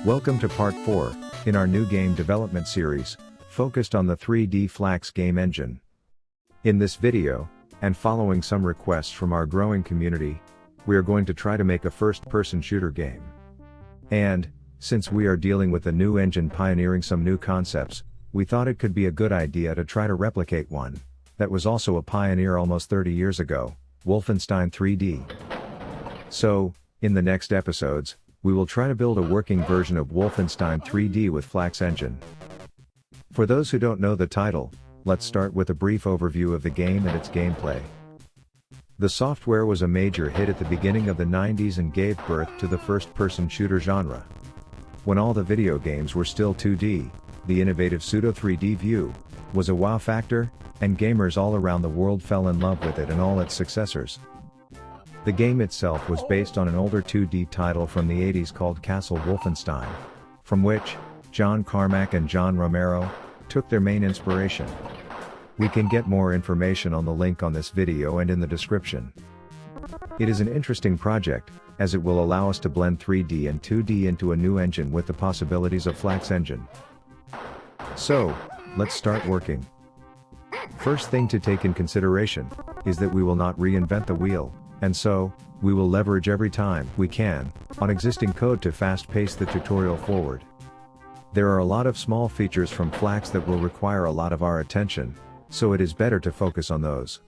Welcome to part 4, in our new game development series, focused on the 3D Flax game engine. In this video, and following some requests from our growing community, we are going to try to make a first-person shooter game. And, since we are dealing with a new engine pioneering some new concepts, we thought it could be a good idea to try to replicate one that was also a pioneer almost 30 years ago, Wolfenstein 3D. So, in the next episodes, we will try to build a working version of Wolfenstein 3D with Flax Engine. For those who don't know the title, let's start with a brief overview of the game and its gameplay. The software was a major hit at the beginning of the 90s and gave birth to the first-person shooter genre. When all the video games were still 2D, the innovative pseudo-3D view was a wow factor, and gamers all around the world fell in love with it and all its successors. The game itself was based on an older 2D title from the 80s called Castle Wolfenstein, from which John Carmack and John Romero took their main inspiration. We can get more information on the link on this video and in the description. It is an interesting project, as it will allow us to blend 3D and 2D into a new engine with the possibilities of Flax Engine. So, let's start working. First thing to take in consideration is that we will not reinvent the wheel, and so, we will leverage every time we can on existing code to fast-pace the tutorial forward. There are a lot of small features from Flax that will require a lot of our attention, so it is better to focus on those.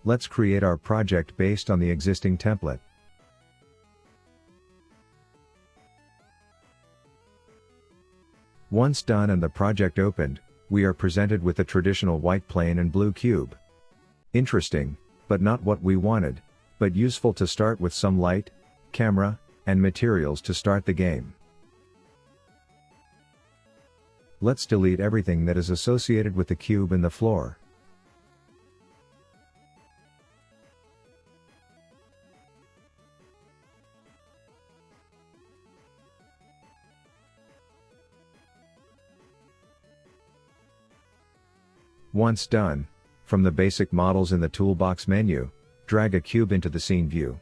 Let's create our project based on the existing template. Once done and the project opened, we are presented with a traditional white plane and blue cube. Interesting, but not what we wanted, but useful to start with some light, camera, and materials to start the game. Let's delete everything that is associated with the cube and the floor. Once done, from the basic models in the toolbox menu, drag a cube into the scene view.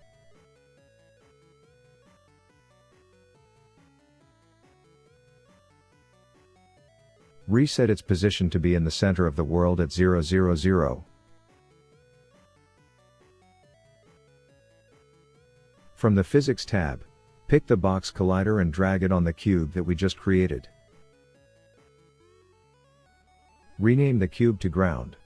Reset its position to be in the center of the world at 0, 0, 0. From the Physics tab, pick the box collider and drag it on the cube that we just created. Rename the cube to ground.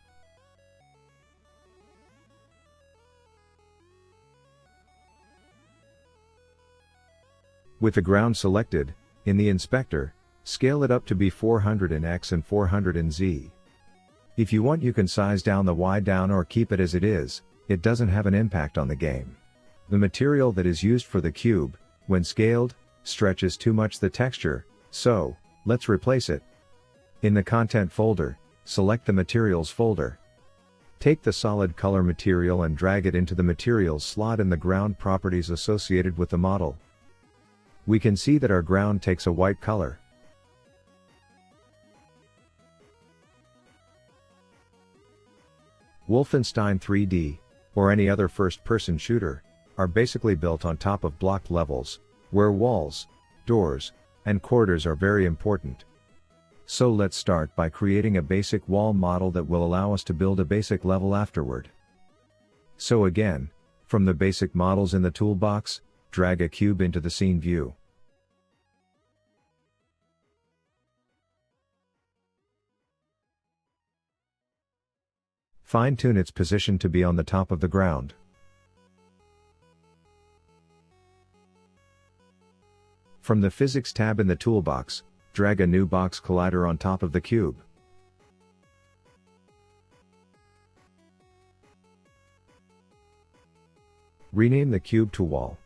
With the ground selected, in the inspector, scale it up to be 400 in X and 400 in Z. If you want, you can size down the Y down or keep it as it is, it doesn't have an impact on the game. The material that is used for the cube, when scaled, stretches too much the texture, so, let's replace it. In the Content folder, select the Materials folder. Take the solid color material and drag it into the Materials slot in the ground properties associated with the model. We can see that our ground takes a white color. Wolfenstein 3D, or any other first-person shooter, are basically built on top of blocked levels, where walls, doors, and corridors are very important. So let's start by creating a basic wall model that will allow us to build a basic level afterward. So again, from the basic models in the toolbox, drag a cube into the scene view. Fine-tune its position to be on the top of the ground. From the Physics tab in the toolbox, drag a new box collider on top of the cube. Rename the cube to wall.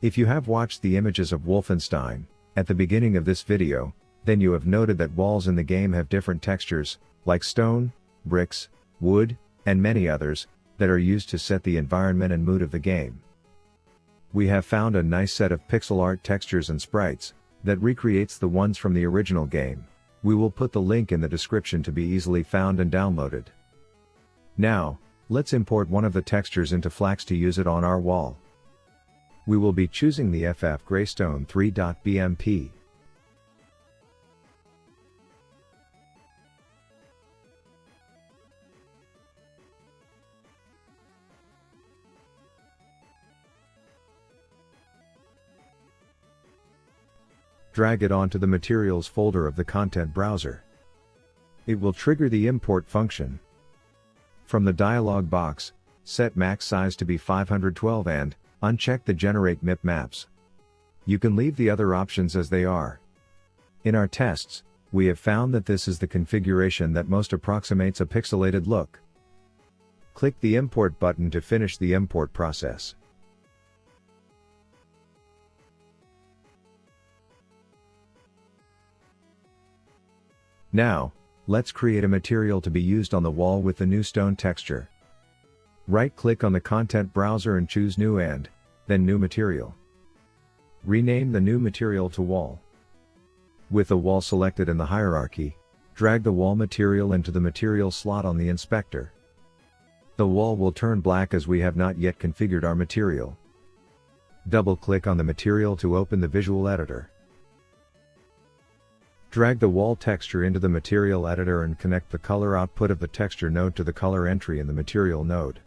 If you have watched the images of Wolfenstein at the beginning of this video, then you have noted that walls in the game have different textures, like stone, bricks, wood, and many others, that are used to set the environment and mood of the game. We have found a nice set of pixel art textures and sprites that recreates the ones from the original game, We will put the link in the description to be easily found and downloaded. Now, let's import one of the textures into Flax to use it on our wall. We will be choosing the FF Greystone 3.bmp. Drag it onto the materials folder of the content browser. It will trigger the import function. From the dialog box, set max size to be 512 and uncheck the generate MIP maps. You can leave the other options as they are. In our tests, we have found that this is the configuration that most approximates a pixelated look. Click the import button to finish the import process. Now, let's create a material to be used on the wall with the new stone texture. Right-click on the content browser and choose New and then New Material. Rename the new material to Wall. With the wall selected in the hierarchy, drag the wall material into the material slot on the inspector. The wall will turn black as we have not yet configured our material. Double-click on the material to open the visual editor. Drag the wall texture into the material editor and connect the color output of the texture node to the color entry in the material node.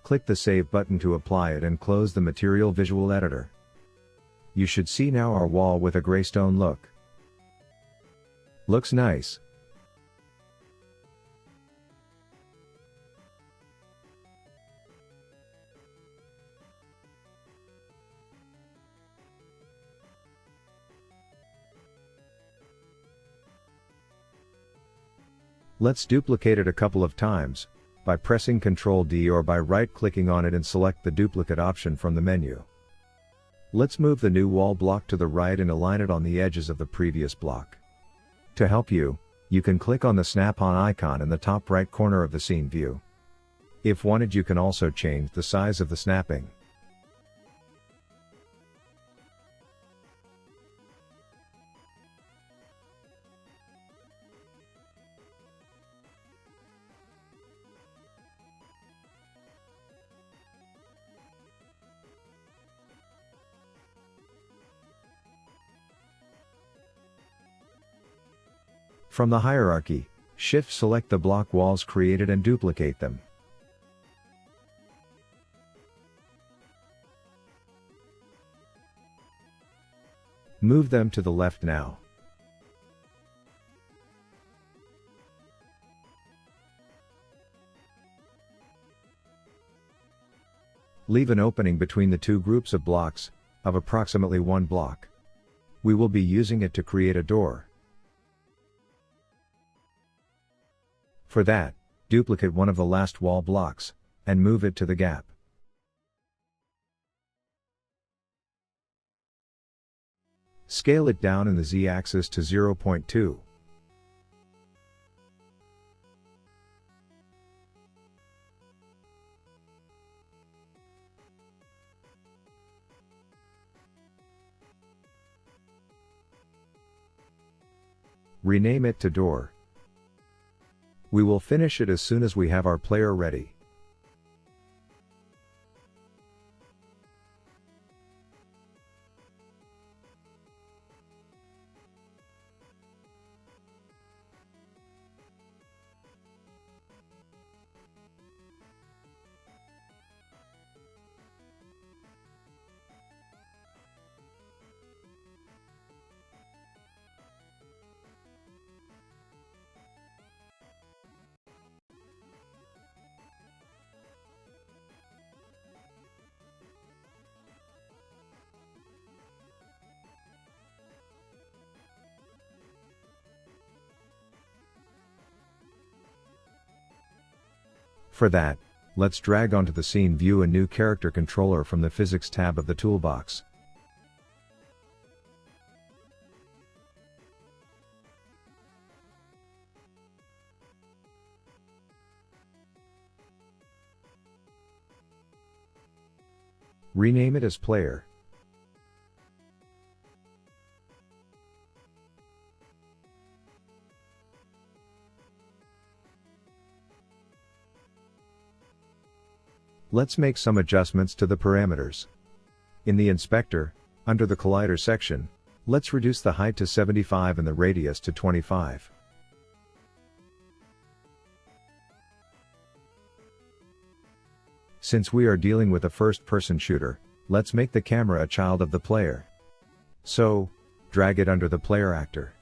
Click the Save button to apply it and close the material visual editor. You should see now our wall with a greystone look. Looks nice. Let's duplicate it a couple of times, by pressing Ctrl D or by right-clicking on it and select the duplicate option from the menu. Let's move the new wall block to the right and align it on the edges of the previous block. To help you, you can click on the snap-on icon in the top right corner of the scene view. If wanted, you can also change the size of the snapping. From the hierarchy, Shift-select the block walls created and duplicate them. Move them to the left now. Leave an opening between the two groups of blocks, of approximately 1 block. We will be using it to create a door. For that, duplicate one of the last wall blocks, and move it to the gap. Scale it down in the Z-axis to 0.2. Rename it to Door. We will finish it as soon as we have our player ready. For that, let's drag onto the scene view a new character controller from the Physics tab of the toolbox. Rename it as Player. Let's make some adjustments to the parameters. In the inspector, under the collider section, let's reduce the height to 75 and the radius to 25. Since we are dealing with a first-person shooter, let's make the camera a child of the player. So, drag it under the player actor.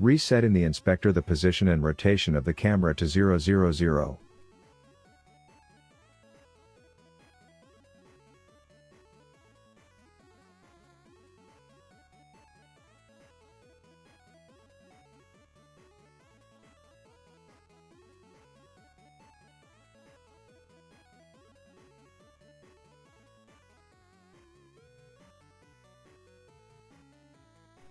Reset in the inspector the position and rotation of the camera to 000.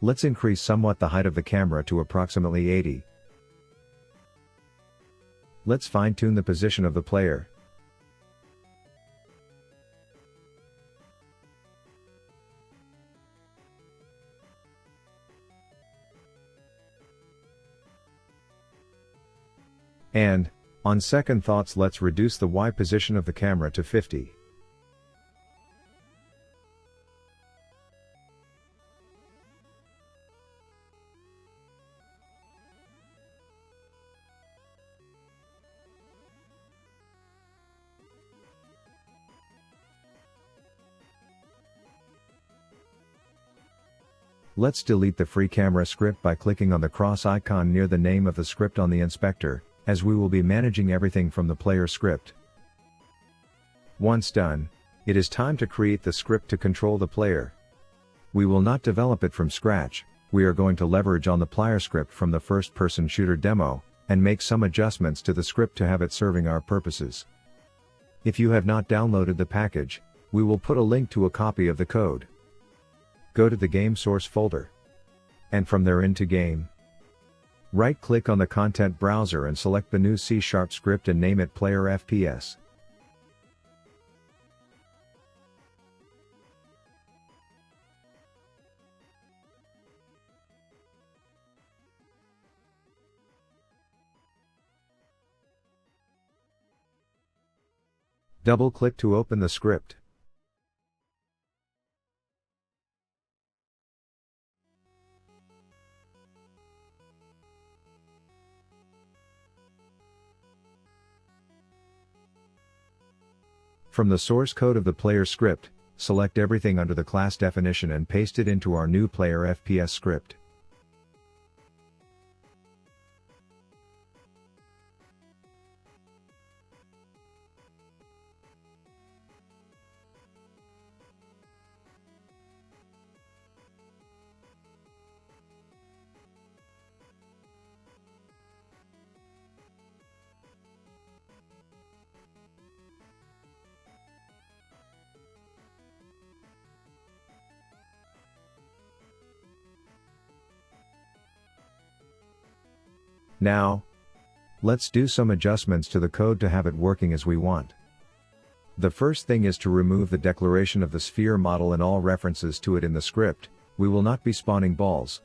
Let's increase somewhat the height of the camera to approximately 80. Let's fine-tune the position of the player. And, on second thoughts, let's reduce the Y position of the camera to 50. Let's delete the free camera script by clicking on the cross icon near the name of the script on the inspector, as we will be managing everything from the player script. Once done, it is time to create the script to control the player. We will not develop it from scratch, we are going to leverage on the player script from the first-person shooter demo, and make some adjustments to the script to have it serving our purposes. If you have not downloaded the package, we will put a link to a copy of the code. Go to the game source folder. And from there into game. Right-click on the content browser and select the new C# script and name it Player FPS. Double-click to open the script. From the source code of the player script, select everything under the class definition and paste it into our new Player FPS script. Now, let's do some adjustments to the code to have it working as we want. The first thing is to remove the declaration of the sphere model and all references to it in the script. We will not be spawning balls.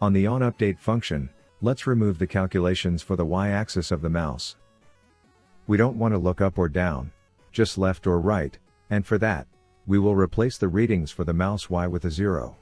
On the onUpdate function, let's remove the calculations for the Y-axis of the mouse. We don't want to look up or down, just left or right, and for that, we will replace the readings for the mouse Y with a 0.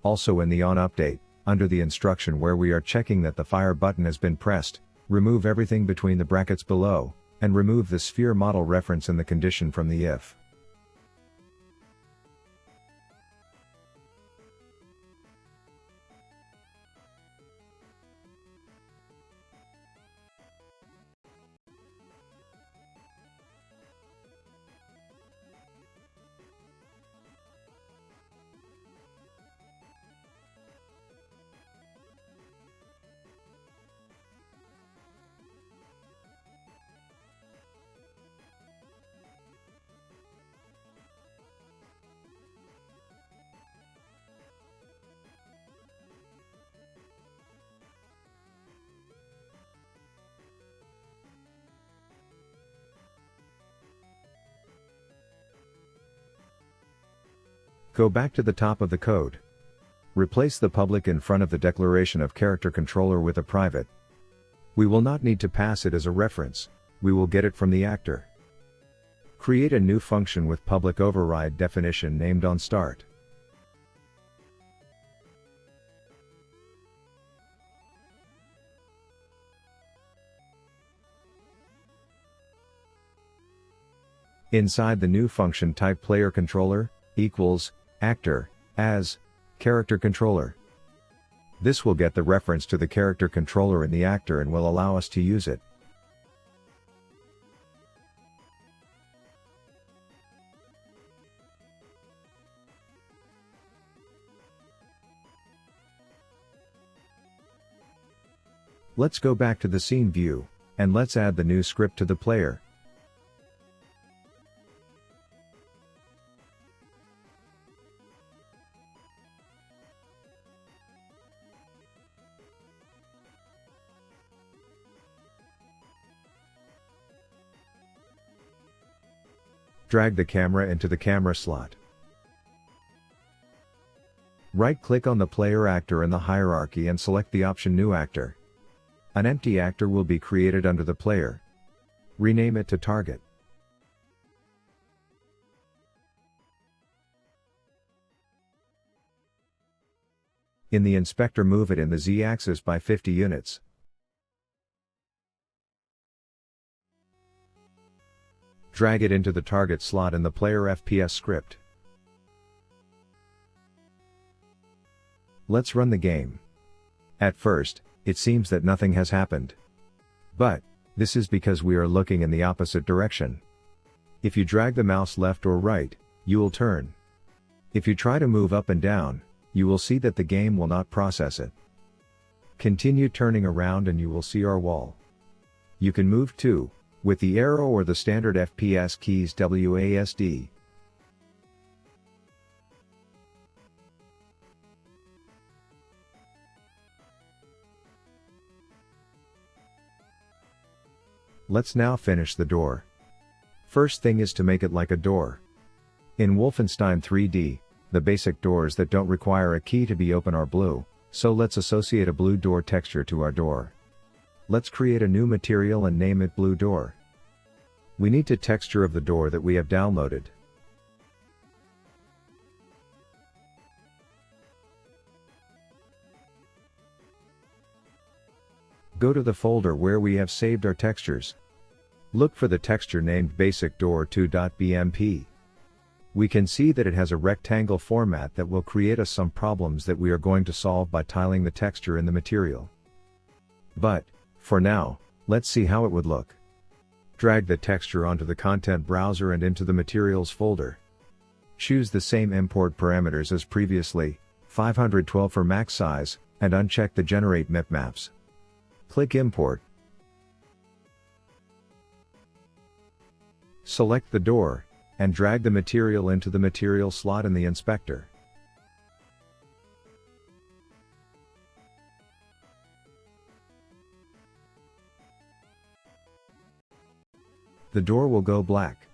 Also in the onUpdate, under the instruction where we are checking that the fire button has been pressed, remove everything between the brackets below, and remove the sphere model reference in the condition from the if. Go back to the top of the code. Replace the public in front of the declaration of character controller with a private. We will not need to pass it as a reference, we will get it from the actor. Create a new function with public override definition named onStart. Inside the new function type player controller equals actor as character controller. This will get the reference to the character controller in the actor and will allow us to use it. Let's go back to the scene view, and let's add the new script to the player. Drag the camera into the camera slot. Right-click on the player actor in the hierarchy and select the option New Actor. An empty actor will be created under the player. Rename it to Target. In the inspector, move it in the Z-axis by 50 units. Drag it into the target slot in the player FPS script. Let's run the game. At first, it seems that nothing has happened. But, this is because we are looking in the opposite direction. If you drag the mouse left or right, you will turn. If you try to move up and down, you will see that the game will not process it. Continue turning around and you will see our wall. You can move too, with the arrow or the standard FPS keys WASD. Let's now finish the door. First thing is to make it like a door. In Wolfenstein 3D, the basic doors that don't require a key to be open are blue, so let's associate a blue door texture to our door. Let's create a new material and name it Blue Door. We need to texture of the door that we have downloaded. Go to the folder where we have saved our textures. Look for the texture named Basic Door 2.bmp. We can see that it has a rectangle format that will create us some problems that we are going to solve by tiling the texture in the material. But, for now, let's see how it would look. Drag the texture onto the content browser and into the materials folder. Choose the same import parameters as previously, 512 for max size, and uncheck the generate mipmaps. Click import. Select the door, and drag the material into the material slot in the inspector. The door will go black.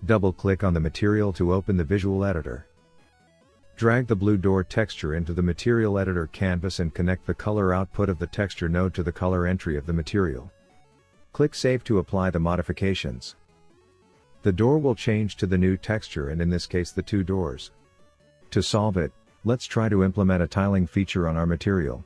Double-click on the material to open the visual editor. Drag the blue door texture into the material editor canvas and connect the color output of the texture node to the color entry of the material. Click Save to apply the modifications. The door will change to the new texture, and in this case the two doors. To solve it, let's try to implement a tiling feature on our material.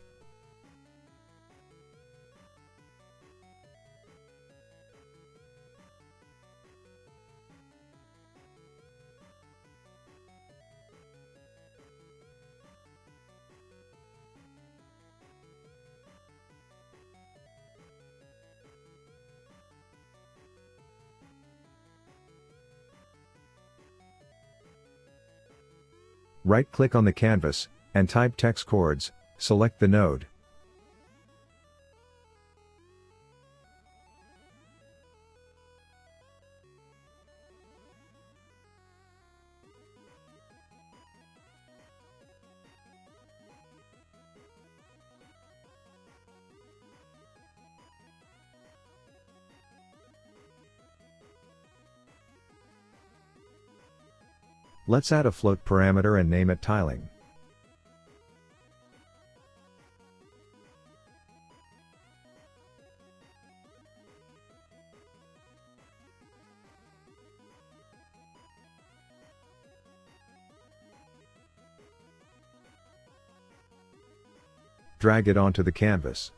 Right-click on the canvas, and type text chords, select the node. Let's add a float parameter and name it tiling. Drag it onto the canvas.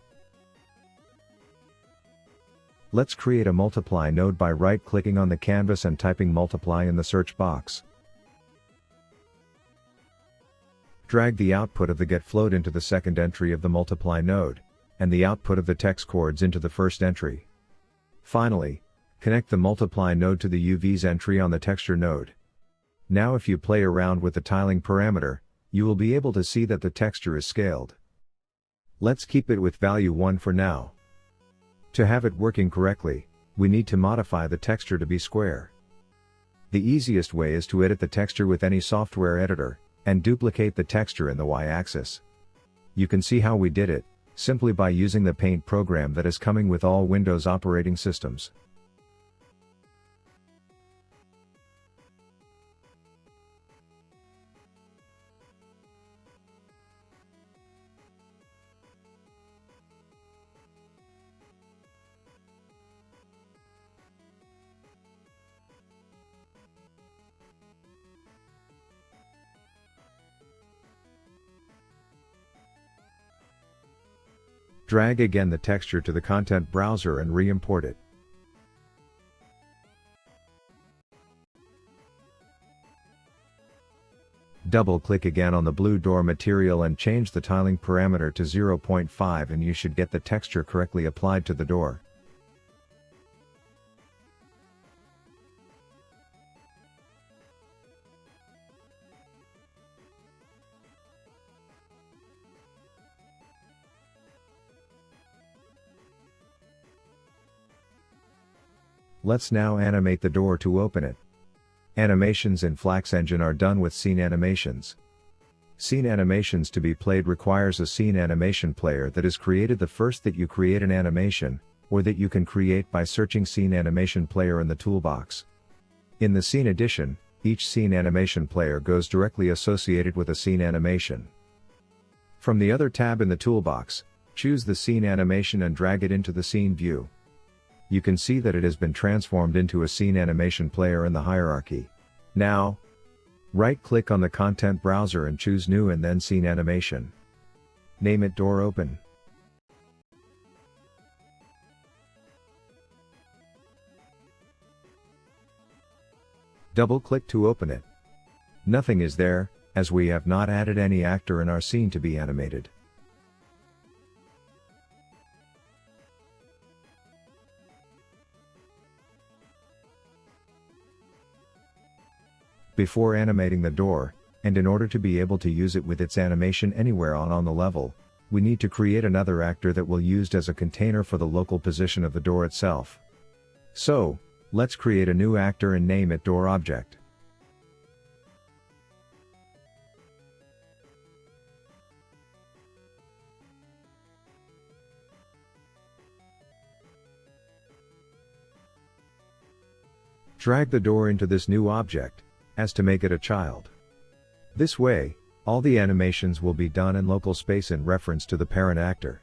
Let's create a multiply node by right-clicking on the canvas and typing multiply in the search box. Drag the output of the getFloat into the second entry of the multiply node, and the output of the text chords into the first entry. Finally, connect the multiply node to the UVs entry on the texture node. Now if you play around with the tiling parameter, you will be able to see that the texture is scaled. Let's keep it with value 1 for now. To have it working correctly, we need to modify the texture to be square. The easiest way is to edit the texture with any software editor, and duplicate the texture in the y-axis. You can see how we did it, simply by using the Paint program that is coming with all Windows operating systems. Drag again the texture to the content browser and re-import it. Double-click again on the blue door material and change the tiling parameter to 0.5 and you should get the texture correctly applied to the door. Let's now animate the door to open it. Animations in Flax Engine are done with scene animations. Scene animations to be played requires a scene animation player that is created the first that you create an animation, or that you can create by searching scene animation player in the toolbox. In the scene edition, each scene animation player goes directly associated with a scene animation. From the other tab in the toolbox, choose the scene animation and drag it into the scene view. You can see that it has been transformed into a scene animation player in the hierarchy. Now, right-click on the content browser and choose New and then Scene Animation. Name it Door Open. Double-click to open it. Nothing is there, as we have not added any actor in our scene to be animated. Before animating the door, and in order to be able to use it with its animation anywhere on the level, we need to create another actor that will used as a container for the local position of the door itself. So, let's create a new actor and name it Door Object. Drag the door into this new object, as to make it a child. This way, all the animations will be done in local space in reference to the parent actor.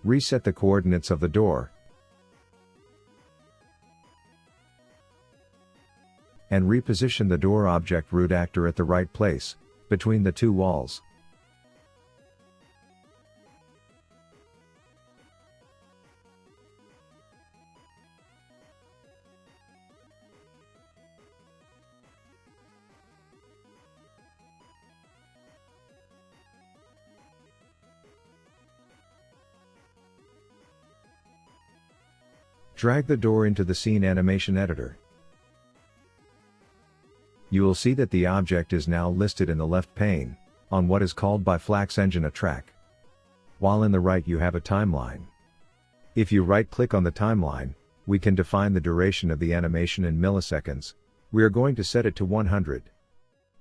Reset the coordinates of the door, and reposition the door object root actor at the right place, between the two walls. Drag the door into the scene animation editor. You will see that the object is now listed in the left pane, on what is called by Flax Engine a track. While in the right you have a timeline. If you right-click on the timeline, we can define the duration of the animation in milliseconds. We are going to set it to 100.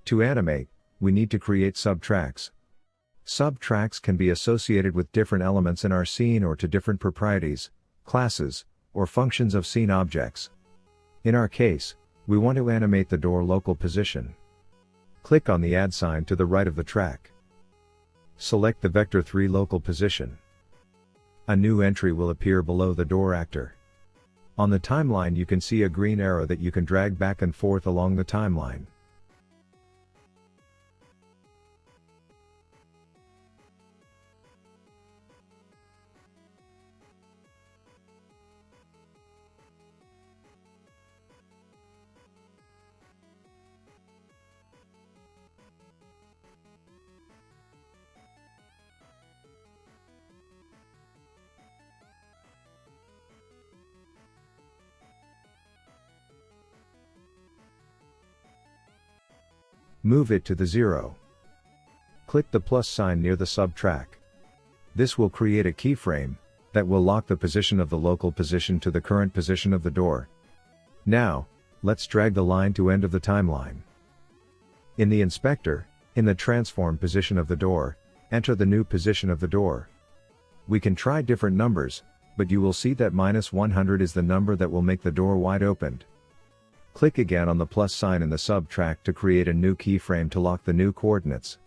To animate, we need to create subtracks. Subtracks can be associated with different elements in our scene or to different properties, classes, or functions of scene objects. In our case, we want to animate the door local position. Click on the add sign to the right of the track. Select the vector 3 local position. A new entry will appear below the door actor. On the timeline you can see a green arrow that you can drag back and forth along the timeline. Move it to the 0. Click the plus sign near the sub-track. This will create a keyframe that will lock the position of the local position to the current position of the door. Now, let's drag the line to end of the timeline. In the inspector, in the transform position of the door, enter the new position of the door. We can try different numbers, but you will see that -100 is the number that will make the door wide opened. Click again on the plus sign in the sub-track to create a new keyframe to lock the new coordinates.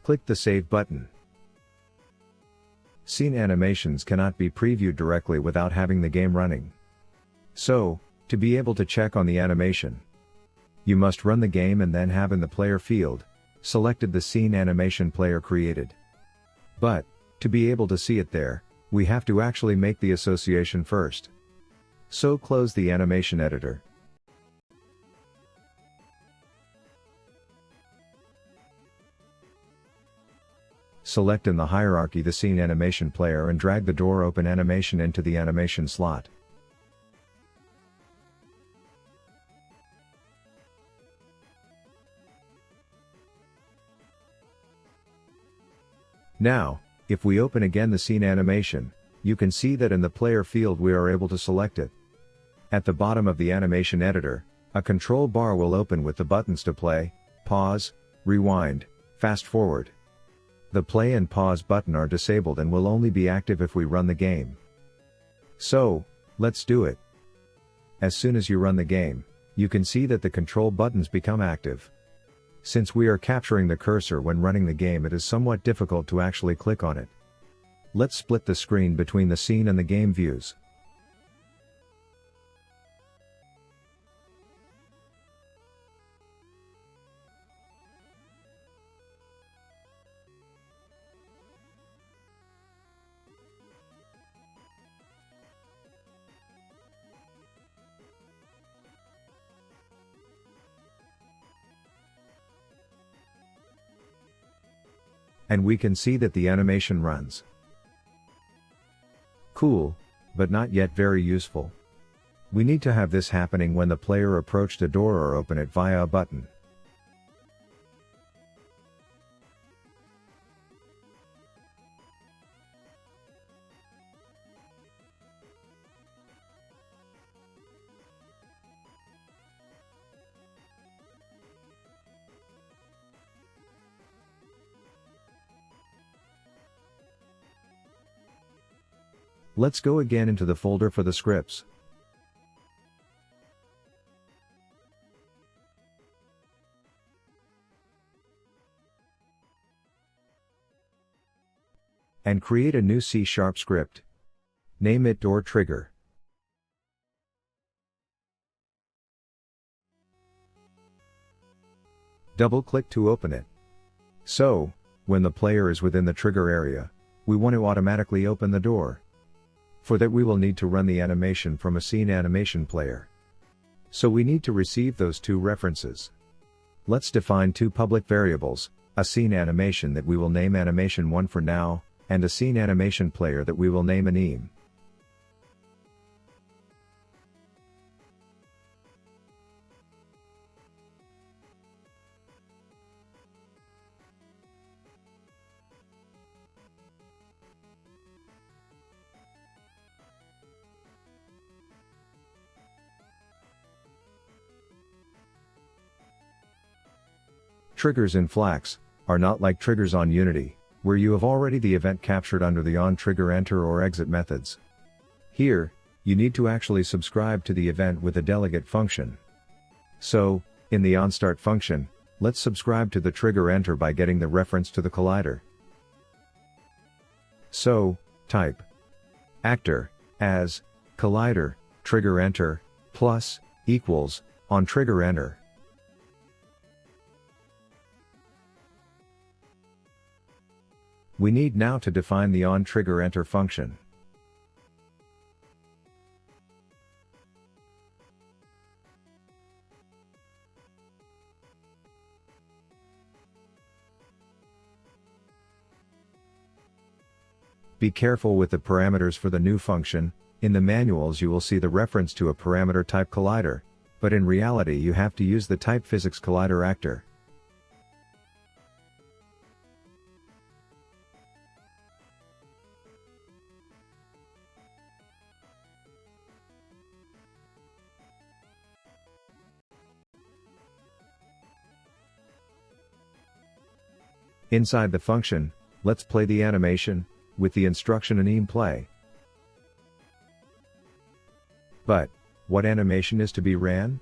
Click the Save button. Scene animations cannot be previewed directly without having the game running. So, to be able to check on the animation, you must run the game and then have in the player field, selected the scene animation player created. But, to be able to see it there, we have to actually make the association first. So close the animation editor. Select in the hierarchy the scene animation player and drag the door open animation into the animation slot. Now, if we open again the scene animation, you can see that in the player field we are able to select it. At the bottom of the animation editor, a control bar will open with the buttons to play, pause, rewind, fast forward. The play and pause button are disabled and will only be active if we run the game. So, let's do it. As soon as you run the game, you can see that the control buttons become active. Since we are capturing the cursor when running the game, it is somewhat difficult to actually click on it. Let's split the screen between the scene and the game views. And we can see that the animation runs. Cool, but not yet very useful. We need to have this happening when the player approached a door or open it via a button. Let's go again into the folder for the scripts. And create a new C# script. Name it door trigger. Double-click to open it. So, when the player is within the trigger area, we want to automatically open the door. For that we will need to run the animation from a scene animation player. So we need to receive those two references. Let's define two public variables, a scene animation that we will name animation1 for now, and a scene animation player that we will name anim. Triggers in Flax are not like triggers on Unity, where you have already the event captured under the on-trigger enter or exit methods. Here, you need to actually subscribe to the event with a delegate function. So, in the onStart function, let's subscribe to the trigger enter by getting the reference to the collider. So, type actor as collider trigger enter plus equals on trigger enter. We need now to define the on trigger enter function. Be careful with the parameters for the new function. In the manuals you will see the reference to a parameter type collider, but in reality you have to use the type physics collider actor. Inside the function, let's play the animation, with the instruction anim play. But, what animation is to be ran?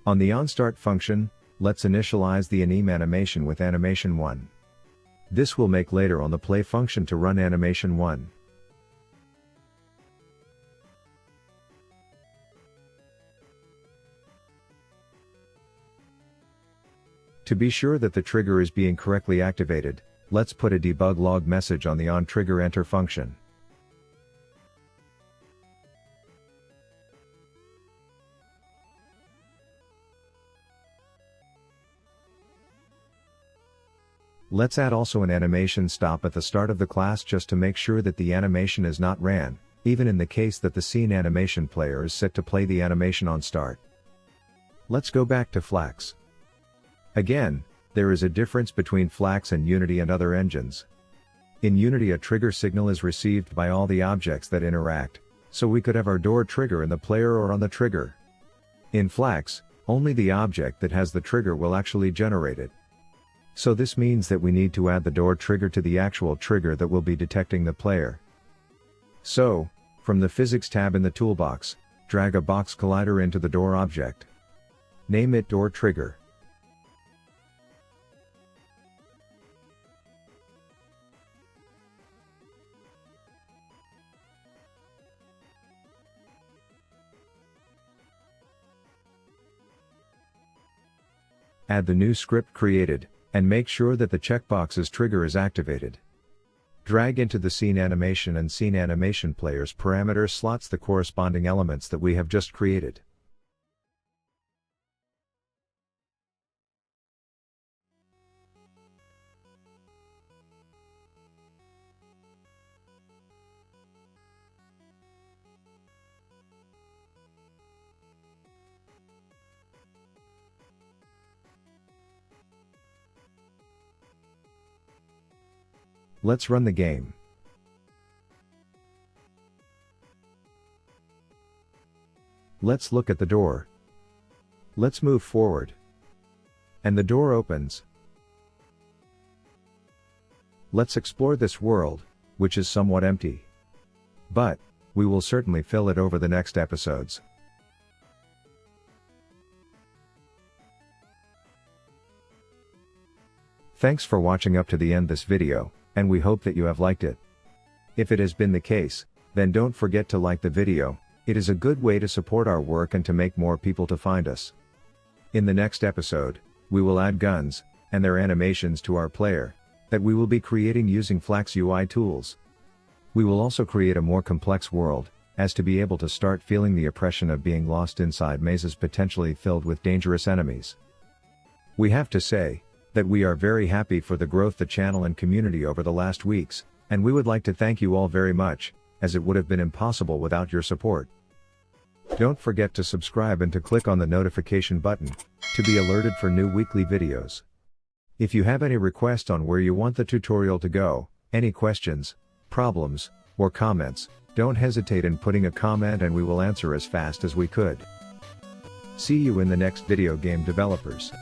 On the onStart function, let's initialize the anim animation with animation 1. This will make later on the play function to run animation 1. To be sure that the trigger is being correctly activated, let's put a debug log message on the onTriggerEnter function. Let's add also an animation stop at the start of the class just to make sure that the animation is not ran, even in the case that the scene animation player is set to play the animation on start. Let's go back to Flax. Again, there is a difference between Flax and Unity and other engines. In Unity a trigger signal is received by all the objects that interact, so we could have our door trigger in the player or on the trigger. In Flax, only the object that has the trigger will actually generate it. So this means that we need to add the door trigger to the actual trigger that will be detecting the player. So, from the Physics tab in the toolbox, drag a box collider into the door object. Name it door trigger. Add the new script created, and make sure that the checkbox's trigger is activated. Drag into the scene animation and scene animation player's parameter slots the corresponding elements that we have just created. Let's run the game. Let's look at the door. Let's move forward. And the door opens. Let's explore this world, which is somewhat empty. But, we will certainly fill it over the next episodes. Thanks for watching up to the end this video, and we hope that you have liked it. If it has been the case, then don't forget to like the video. It is a good way to support our work and to make more people to find us. In the next episode, we will add guns, and their animations to our player, that we will be creating using Flax UI tools. We will also create a more complex world, as to be able to start feeling the oppression of being lost inside mazes potentially filled with dangerous enemies. We have to say, that we are very happy for the growth the channel and community over the last weeks, and we would like to thank you all very much, as it would have been impossible without your support. Don't forget to subscribe and to click on the notification button, to be alerted for new weekly videos. If you have any request on where you want the tutorial to go, any questions, problems, or comments, don't hesitate in putting a comment and we will answer as fast as we could. See you in the next video, game developers.